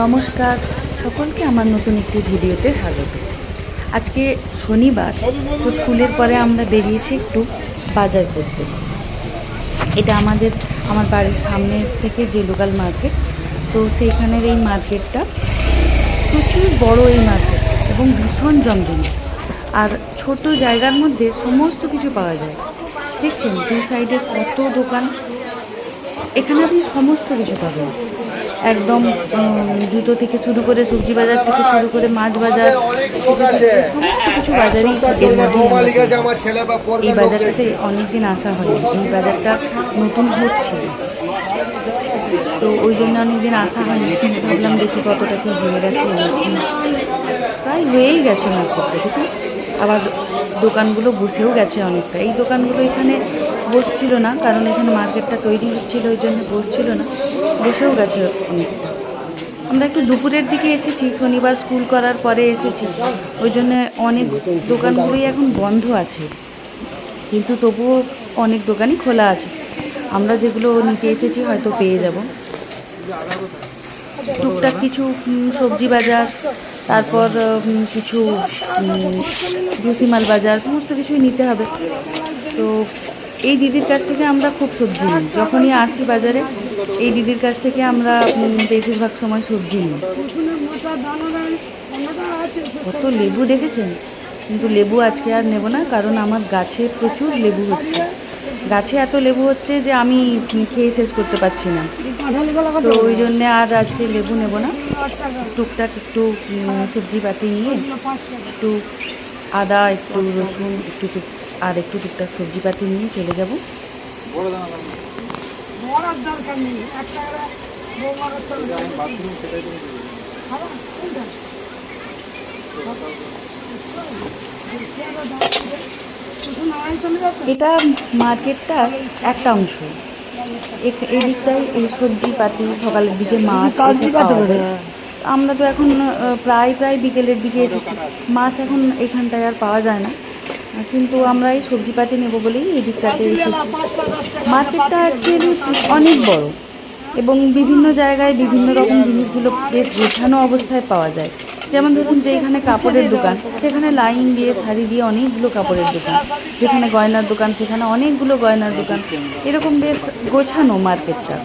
নমস্কার সকলকে আমার নতুন একটি ভিডিওতে স্বাগত। আজকে শনিবার, তো স্কুলের পরে আমরা বেরিয়েছি একটু বাজার করতে। এটা আমার বাড়ির সামনে থেকে যে লোকাল মার্কেট, তো সেইখানের এই মার্কেটটা প্রচুর বড় এই মার্কেট এবং ভীষণ জমজমাট। আর ছোট জায়গার মধ্যে সমস্ত কিছু পাওয়া যায়। দেখছেন দুই সাইডে কত দোকান, এখানে আপনি সমস্ত কিছু পাবেন। একদম জুতো থেকে শুরু করে সবজি বাজার থেকে শুরু করে মাছ বাজার থেকে সমস্ত কিছু বাজারই এর মধ্যেই। এই বাজারটাতে অনেকদিন আসা হয়নি, এই বাজারটা নতুন হচ্ছে, তো ওই জন্য অনেকদিন আসা হয়নি। কিন্তু ভাবলাম দেখি কতটা কি হয়ে গেছে, প্রায় হয়েই গেছে মার্কেটটা। দেখুন আবার দোকানগুলো বসেও গেছে অনেকটা। এই দোকানগুলো এখানে বসছিল না, কারণ এখানে মার্কেটটা তৈরি হচ্ছিল, ওই জন্য বসছিল না, বসেও গেছে অনেকটা। আমরা একটু দুপুরের দিকে এসেছি, শনিবার স্কুল করার পরে এসেছি, ওই জন্য অনেক দোকানগুলোই এখন বন্ধ আছে, কিন্তু তবুও অনেক দোকানই খোলা আছে। আমরা যেগুলো নিতে এসেছি হয়তো পেয়ে যাব। টুকটাক কিছু সবজি বাজার, তারপর কিছু ভুসিমাল বাজার, সমস্ত কিছুই নিতে হবে। তো এই দিদির কাছ থেকে আমরা খুব সবজি নিই, যখনই আসি বাজারে এই দিদির কাছ থেকে আমরা বেশিরভাগ সময় সবজি নিই। কত লেবু দেখেছেন, কিন্তু লেবু আজকে আর নেব না, কারণ আমার গাছে প্রচুর লেবু হচ্ছে। গাছে এত লেবু হচ্ছে যে আমি খেয়ে শেষ করতে পারছি না, তো ওই জন্যে আর আজকে লেবু নেব না। টুকটাক একটু সবজিপাতি নিয়ে, একটু আদা, একটু রসুন, আর একটু টুকটাক সবজিপাতি নিয়ে চলে যাব। এটা মার্কেটটার একটা অংশ। এই দিকটায় এই সবজিপাতি, সকালের দিকে মাছ এসব পাওয়া যায়। আমরা তো এখন প্রায় বিকেলের দিকে এসেছি, মাছ এখন এখানটায় আর পাওয়া যায় না, কিন্তু আমরা এই সবজিপাতি নেব বলেই এই দিকটাতে এসেছি। মার্কেটটা অ্যাকচুয়ালি অনেক বড় এবং বিভিন্ন জায়গায় বিভিন্ন রকম জিনিসগুলো বেশ গোছানো অবস্থায় পাওয়া যায়। যেমন ধরুন যে এখানে কাপড়ের দোকান, সেখানে লাইন দিয়ে সারি দিয়ে অনেকগুলো কাপড়ের দোকান, যেখানে গয়নার দোকান সেখানে অনেকগুলো গয়নার দোকান, এরকম বেশ গোছানো মার্কেটটা।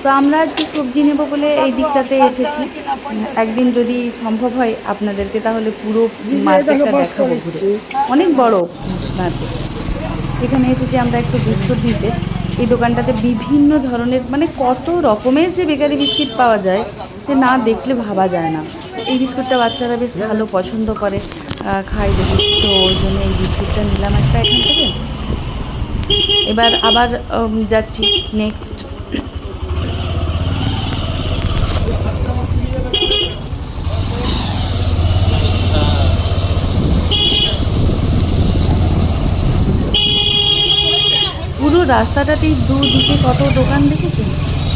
তো আমরা আজকে সবজি নেব বলে এই দিকটাতে এসেছি। একদিন যদি সম্ভব হয় আপনাদেরকে তাহলে পুরো মার্কেটটা দেখাবো ঘুরে। অনেক বড় মার্কেট। এখানে এসেছি আমরা একটু বিস্কুট দিতে। এই দোকানটাতে বিভিন্ন ধরনের, মানে কত রকমের যে বেকারি বিস্কিট পাওয়া যায় যে না দেখলে ভাবা যায় না। এই বিস্কুটটা বাচ্চারা বেশ ভালো পছন্দ করে, খায় দেখি, তো ওই জন্য এই বিস্কুটটা নিলাম একটা এখান থেকে। এবার আবার যাচ্ছি নেক্সট। পুরো রাস্তাটাতেই দুদিকে কত দোকান দেখেছেন,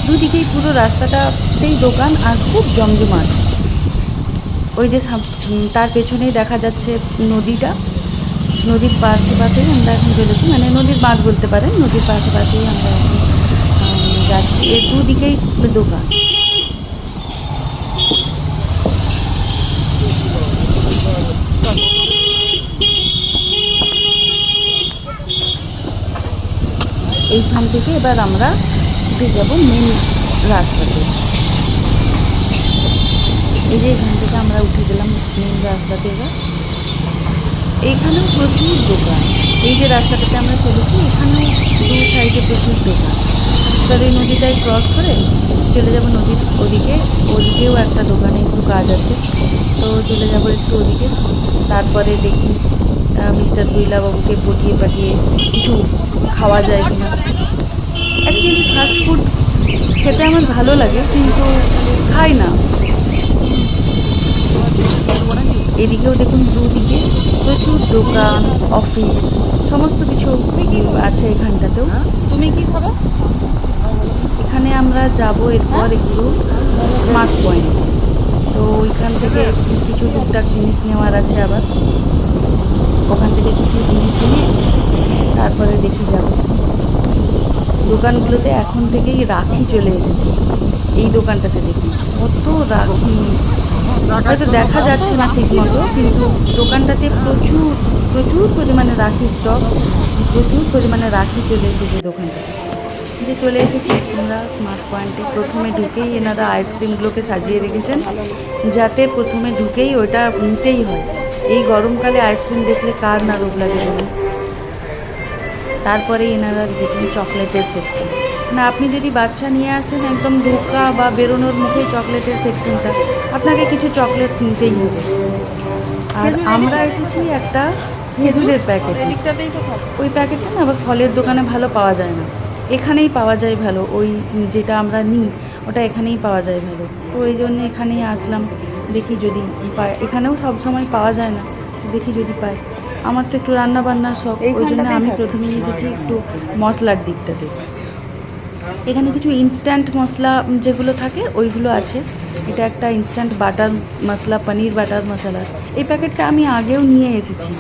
দুদিকেই পুরো রাস্তাটাতেই দোকান আর খুব জমজমাট। ওই যে তার পেছনেই দেখা যাচ্ছে নদীটা, নদীর পাশেই আমরা এখন চলেছি, মানে নদীর বাঁধ বলতে পারেন, নদীর পাশেই আমরা এখন যাচ্ছি। এর দুদিকেই দোকান। এইখান থেকে এবার আমরা উঠে যাব মেন রাস্তাতে। এই যে এখান থেকে আমরা উঠে গেলাম মেন রাস্তাতে। এবার এইখানেও প্রচুর দোকান। এই যে রাস্তাটাতে আমরা চলেছি এখানেও দু সাইডে প্রচুর দোকান। এবার এই নদীটাই ক্রস করে চলে যাব নদীর ওদিকেও একটা দোকানে একটু কাজ আছে, তো চলে যাব একটু ওদিকে। তারপরে দেখি মিস্টার দুইলাবাবুকে পাঠিয়ে কিছু খাওয়া যায় কিনা। অ্যাকচুয়ালি ফাস্টফুড খেতে আমার ভালো লাগে, কিন্তু খাই না। এদিকেও দেখুন দুদিকে প্রচুর দোকান, অফিস, সমস্ত কিছু আছে এখানটাতেও। তুমি কি খাবে? এখানে আমরা যাব এরপর একটু স্মার্ট পয়েন্ট, তো ওইখান থেকে কিছু টুকটাক জিনিস নেওয়ার আছে। আবার ওখান থেকে কিছু জিনিস নিয়ে তারপরে দেখি যাব। দোকানগুলোতে এখন থেকেই রাখি চলে এসেছে, এই দোকানটাতে দেখুন কত রাখি, হয়তো দেখা যাচ্ছে না ঠিক মতো, কিন্তু দোকানটাতে প্রচুর প্রচুর পরিমাণে রাখি স্টক, প্রচুর পরিমাণে রাখি চলে এসেছে দোকানটাতে। যে চলে এসেছি আমরা স্মার্ট পয়েন্টে। প্রথমে ঢুকেই এনারা আইসক্রিমগুলোকে সাজিয়ে রেখেছেন, যাতে প্রথমে ঢুকেই ওটা নিতেই হয়। এই গরমকালে আইসক্রিম দেখলে কার না রোগ লাগে বলুন। তারপরে এনারা রেখেছেন চকলেটের সেকশন, মানে আপনি যদি বাচ্চা নিয়ে আসেন একদম ঢোকা বা বেরোনোর মুখেই চকলেটের সেকশনটা, আপনাকে কিছু চকলেটস নিতেই হবে। আর আমরা এসেছি একটা খেজুরের প্যাকেট, ওই প্যাকেটটা না আবার ফলের দোকানে ভালো পাওয়া যায় না, এখানেই পাওয়া যায় ভালো। ওই যেটা আমরা নিই ওটা এখানেই পাওয়া যায় ভালো, তো এই জন্য এখানেই আসলাম, দেখি যদি পাই। এখানেও সব সময় পাওয়া যায় না, দেখি যদি পাই। আমার তো একটু রান্না বান্নার শখ, ওই জন্য আমি প্রথমেই এসেছি একটু মশলার দিকটাতে। এখানে কিছু ইনস্ট্যান্ট মশলা যেগুলো থাকে ওইগুলো আছে। এটা একটা ইনস্ট্যান্ট বাটার মশলা, পনির বাটার মশলা। এই প্যাকেটটা আমি আগেও নিয়ে এসেছি,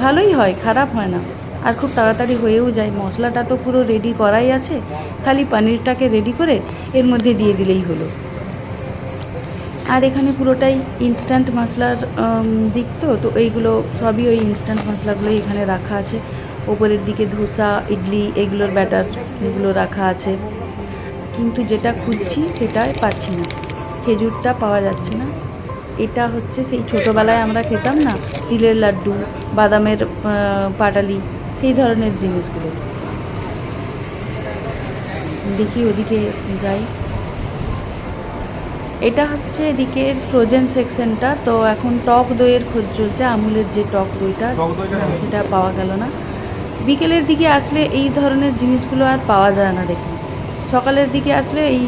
ভালোই হয়, খারাপ হয় না, আর খুব তাড়াতাড়ি হয়েও যায়। মশলাটা তো পুরো রেডি করাই আছে, খালি পনিরটাকে রেডি করে এর মধ্যে দিয়ে দিলেই হলো। আর এখানে পুরোটাই ইনস্ট্যান্ট মশলার দিক, তো এইগুলো সবই ওই ইনস্ট্যান্ট মশলাগুলোই এখানে রাখা আছে। ওপরের দিকে ধোসা, ইডলি এগুলোর ব্যাটার এগুলো রাখা আছে, কিন্তু যেটা খুঁজছি সেটাই পাচ্ছি না, খেজুরটা পাওয়া যাচ্ছে না। এটা হচ্ছে সেই ছোটোবেলায় আমরা খেতাম না, তিলের লাড্ডু, বাদামের পাটালি, সেই ধরনের জিনিসগুলো। দেখি ওদিকে যাই। এটা হচ্ছে এদিকের ফ্রোজেন সেকশনটা। তো এখন টক দইয়ের খোঁজ চলছে, আমুলের যে টক দইটা সেটা পাওয়া গেল না। বিকেলের দিকে আসলে এই ধরনের জিনিসগুলো আর পাওয়া যায় না দেখি। সকালের দিকে আসলে এই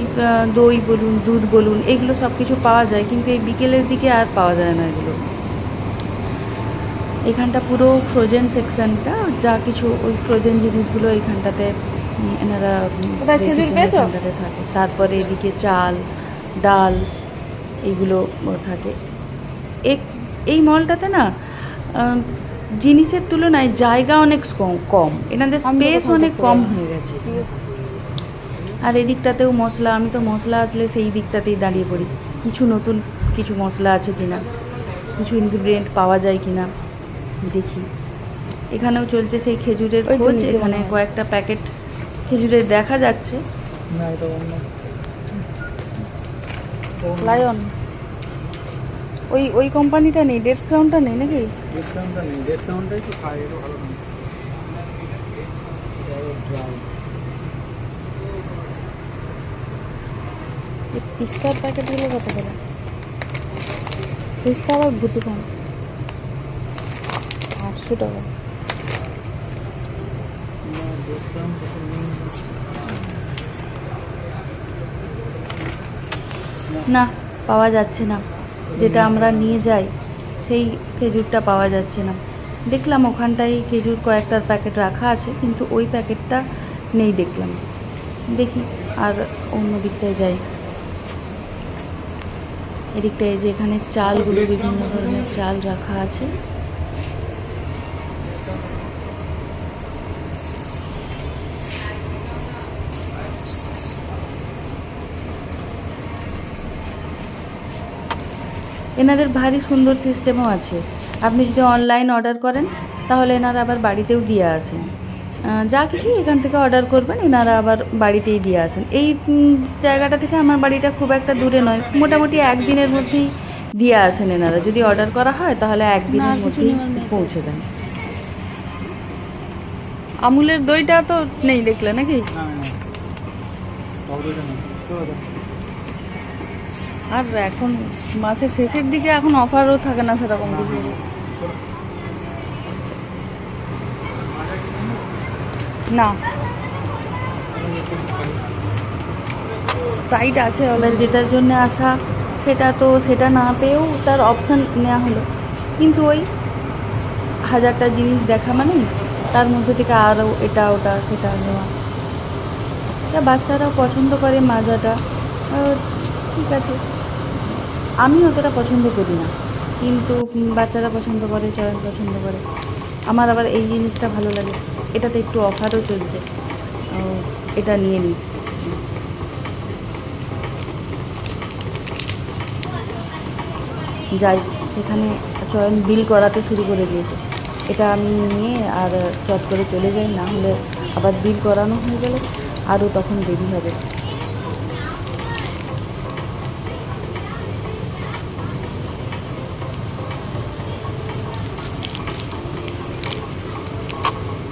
দই বলুন, দুধ বলুন, এগুলো সব কিছু পাওয়া যায়, কিন্তু এই বিকেলের দিকে আর পাওয়া যায় না এগুলো। এখানটা পুরো ফ্রোজেন সেকশনটা, যা কিছু ওই ফ্রোজেন জিনিসগুলো এখানটাতে এনারা এখানটাতে থাকে। তারপরে এদিকে চাল, ডাল এগুলো থাকে। এই মলটাতে না জিনিসের তুলনায় জায়গা অনেক কম, এনাদের স্পেস অনেক কম হয়ে গেছে। আর এদিকটাতেও মশলা, আমি তো মশলা আসলে সেই দিকটাতেই দাঁড়িয়ে পড়ি, কিছু নতুন কিছু মশলা আছে কিনা, কিছু ইনগ্রিডিয়েন্ট পাওয়া যায় কিনা দেখি। এখানেও চলছে সেই খেজুরের খোঁজ, এখানে কয়েকটা প্যাকেট খেজুরের দেখা যাচ্ছে। লায়ন ওই কোম্পানিটা নেই, ডেটস ক্রাউনটা নেই নাকি? ডেটস ক্রাউনটা নেই, ডেটস ক্রাউনটাই তো খাই, এটা ভালো না। পিস্তার প্যাকেটগুলো কত করে? পিস্তা আবার ভুতু কম, 800 টাকা। না, পাওয়া যাচ্ছে না, যেটা আমরা নিয়ে যাই সেই খেজুরটা পাওয়া যাচ্ছে না। দেখলাম ওখানটায় খেজুর কয়েকটার প্যাকেট রাখা আছে, কিন্তু ওই প্যাকেটটা নেই দেখলাম। দেখি আর অন্য দিকটায় যাই। এদিকটায় যে এখানে চালগুলো, বিভিন্ন ধরনের চাল রাখা আছে। এনাদের ভারী সুন্দর সিস্টেমও আছে, আপনি যদি অনলাইন অর্ডার করেন তাহলে এনারা আবার বাড়িতেও দিয়ে আসেন। যা কিছু এখান থেকে অর্ডার করবেন এনারা আবার বাড়িতেই দিয়ে আসেন। এই জায়গাটা থেকে আমার বাড়িটা খুব একটা দূরে নয়, মোটামুটি একদিনের মধ্যেই দিয়ে আসেন এনারা। যদি অর্ডার করা হয় তাহলে একদিনের মধ্যেই পৌঁছে দেন। আমুলের দইটা তো নেই দেখলে নাকি? আর এখন মাসের শেষের দিকে এখন অফারও থাকে না সেরকম কিছু। না, স্প্রাইট আছে, এবার যেটার জন্য আসা সেটা না পেয়েও তার অপশান নেওয়া হলো। কিন্তু ওই হাজারটা জিনিস দেখা মানেই তার মধ্যে থেকে আরও এটা ওটা সেটা নেওয়া। তা বাচ্চারাও পছন্দ করে মাজাটা, ঠিক আছে। আমি অতটা পছন্দ করি না, কিন্তু বাচ্চারা পছন্দ করে, চয়ন পছন্দ করে। আমার আবার এই জিনিসটা ভালো লাগে, এটাতে একটু অফারও চলছে, এটা নিয়ে নিই। যাই, সেখানে চয়ন বিল করাতে শুরু করে দিয়েছে। এটা আমি নিয়ে আর চট করে চলে যাই, না হলে আবার বিল করানো হয়ে গেলে আরও তখন দেরি হবে।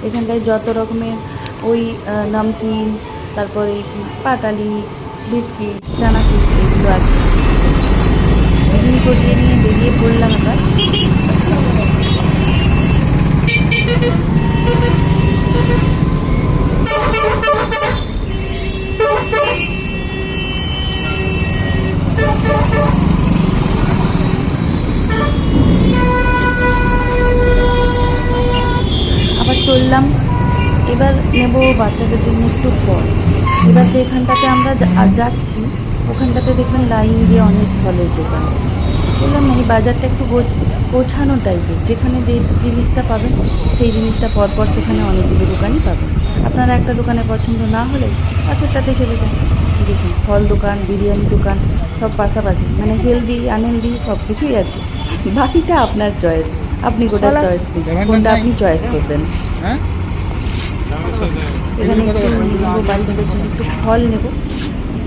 এখানটায় যত রকমের ওই নামকিন, তারপরে পাটালি, বিস্কিট, চানাচুর এগুলো আছে। বিল করিয়ে নিয়ে বেরিয়ে পড়লাম এবার। আবার চললাম, এবার নেব বাচ্চাদের জন্য একটু ফল। এবার যেখানটাতে আমরা যাচ্ছি ওখানটাতে দেখবেন লাইন দিয়ে অনেক ফলের দোকান। বললাম না, এই বাজারটা একটু গোছানো টাইপের, যেখানে যে জিনিসটা পাবেন সেই জিনিসটা পরপর সেখানে অনেকগুলো দোকানই পাবেন। আপনারা একটা দোকানে পছন্দ না হলে পাশেরটাতে চলে যান। দেখুন, ফল দোকান, বিরিয়ানি দোকান সব পাশাপাশি, মানে হেলদি আনহেলদি সব কিছুই আছে। বাকিটা আপনার চয়েস, আপনি কোনটা চয়েস করবেন, কোনটা আপনি চয়েস করবেন। এখানে একটু নেবো বাচ্চাদের জন্য, একটু ফল নেব,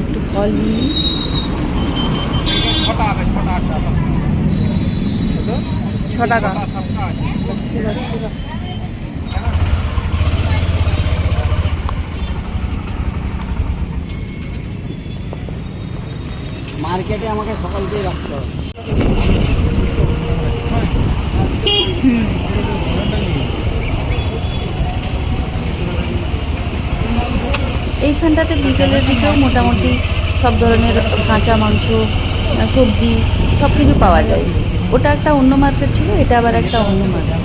একটু ফল নিয়ে নিই। 6 টাকা। মার্কেটে আমাকে সকালকেই রাখতে হবে। এইখানটাতে বিকেলের দিকেও মোটামুটি সব ধরনের কাঁচা মাংস, সবজি সব কিছু পাওয়া যায়। ওটা একটা অন্য মার্কেট ছিল, এটা আবার একটা অন্য মার্কেট।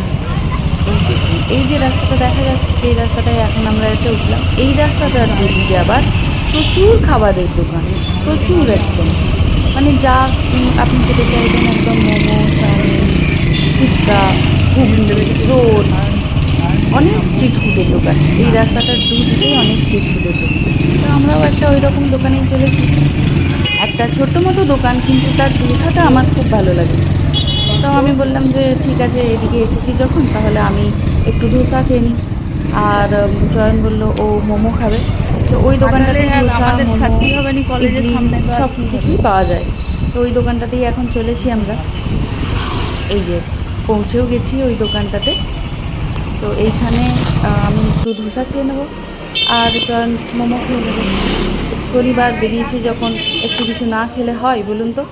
এই যে রাস্তাটা দেখা যাচ্ছে, এই রাস্তাটায় এখন আমরা এসে উঠলাম। এই রাস্তাটার দিকে আবার প্রচুর খাবারের দোকান, প্রচুর একদম, মানে যা আপনি খেতে চাইবেন একদম, মোমো, চাউমিন, ফুচকা, ঘুগনি, রোল, অনেক স্ট্রিট ফুডের দোকান। এই রাস্তাটার দুদিকেই অনেক স্ট্রিট ফুডের দোকান। তো আমরাও একটা ওই রকম দোকানেই চলেছি, একটা ছোট্ট মতো দোকান, কিন্তু তার ধোসাটা আমার খুব ভালো লাগে। তো আমি বললাম যে ঠিক আছে, এদিকে এসেছি যখন তাহলে আমি একটু ধোসা খেয়ে নিই। আর চয়ন বললো ও মোমো খাবে, তো ওই দোকানটাতে ধোসা, মোমো, ইডলি সব কিছুই পাওয়া যায়। তো ওই দোকানটাতেই এখন চলেছি আমরা। এই যে পৌঁছেও গেছি ওই দোকানটাতে। তো এইখানে আমি একটু ধোসা খেয়ে নেবো আর চয়ন মোমো খেয়ে নেবো। শনিবার বেরিয়েছি যখন, একটু কিছু না খেলে হয় বলুন তো।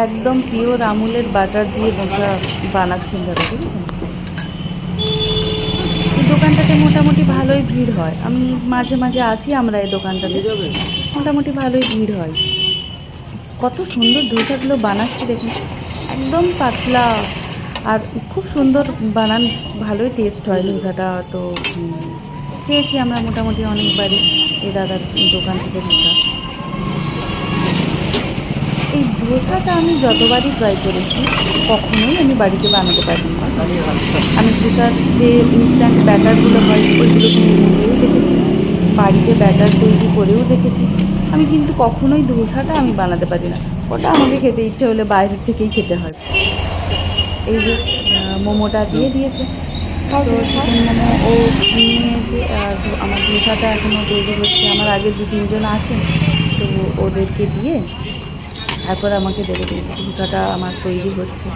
একদম পিওর আমুলের বাটার দিয়ে ধোসা বানাচ্ছেন দাদা, বুঝেছেন। এই দোকানটাতে মোটামুটি ভালোই ভিড় হয়, আমি মাঝে মাঝে আসি আমরা এই দোকানটাতে, মোটামুটি ভালোই ভিড় হয়। কত সুন্দর ধোসাগুলো বানাচ্ছে দেখুন, একদম পাতলা আর খুব সুন্দর বানান, ভালোই টেস্ট হয় ধোসাটা। তো খেয়েছি আমরা মোটামুটি অনেকবারই এই দাদার দোকান থেকে ধোসা। এই ধোসাটা আমি যতবারই ট্রাই করেছি কখনোই আমি বাড়িতে বানাতে পারিনি। আমি ধোসার যে ইনস্ট্যান্ট ব্যাটারগুলো হয় ওইগুলো কিনে নিয়েও দেখেছি, বাড়িতে ব্যাটার তৈরি করেও দেখেছি আমি, কিন্তু কখনোই ধোসাটা আমি বানাতে পারি না। ওটা আমাকে খেতে ইচ্ছে হলে বাইরের থেকেই খেতে হয়। এই যে মোমোটা দিয়ে দিয়েছে, তো চিকেন মোমো ও নিয়েছে, আর আমার ধোসাটা এখনও তৈরি হচ্ছে। আমার আগে 2-3 জন আছেন, তো ওদেরকে দিয়ে তারপর আমাকে দেবে দিয়েছে। ধোসাটা আমার তৈরি হচ্ছে।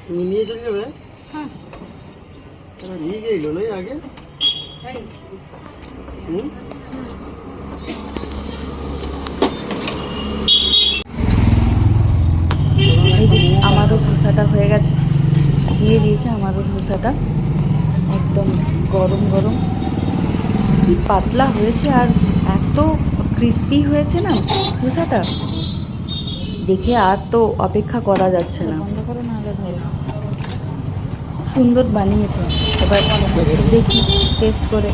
তুমি নিয়ে চলে যাবে? হ্যাঁ, নিয়ে গেলো নয় আগে। এই যে আমারও ধোসাটা হয়ে গেছে, দিয়ে দিয়েছে আমারও ধোসাটা, একদম গরম গরম, কি পাতলা হয়েছে আর এত ক্রিস্পি হয়েছে না ধোসাটা, দেখে আর তো অপেক্ষা করা যাচ্ছে না। খুব সুন্দর বানিয়েছে। এবার দেখি টেস্ট করে,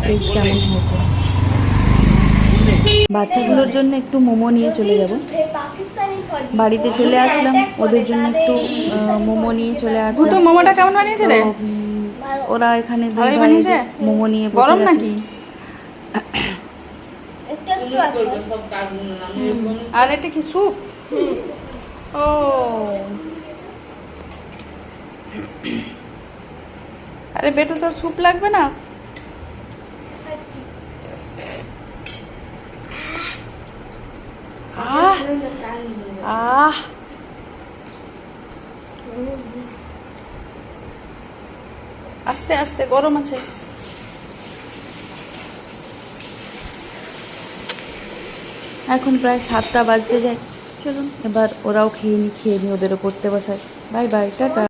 টেস্ট কেমন হয়েছে। বাচ্চাগুলোর জন্য একটু মোমো নিয়ে চলে যাব। বাড়িতে চলে আসলাম, ওদের জন্য একটু মোমো নিয়ে চলে ভুতু আসলাম। মোমোটা কেমন বানিয়েছে রে? তো, ওরা এখানে দুই ভালোই ভাই বানিয়েছে? মোমো নিয়ে বসে গরম গেছে। নাকি? আর এটা কি স্যুপ? ও আরে বেটু, তোর স্যুপ লাগবে না? আহ আহ আস্তে আস্তে, গরম আছে। এখন প্রায় 7টা বাজতে যায়। চলুন এবার ওরাও খেয়ে নি, ওদেরও পড়তে বসায়। Bye bye, tata.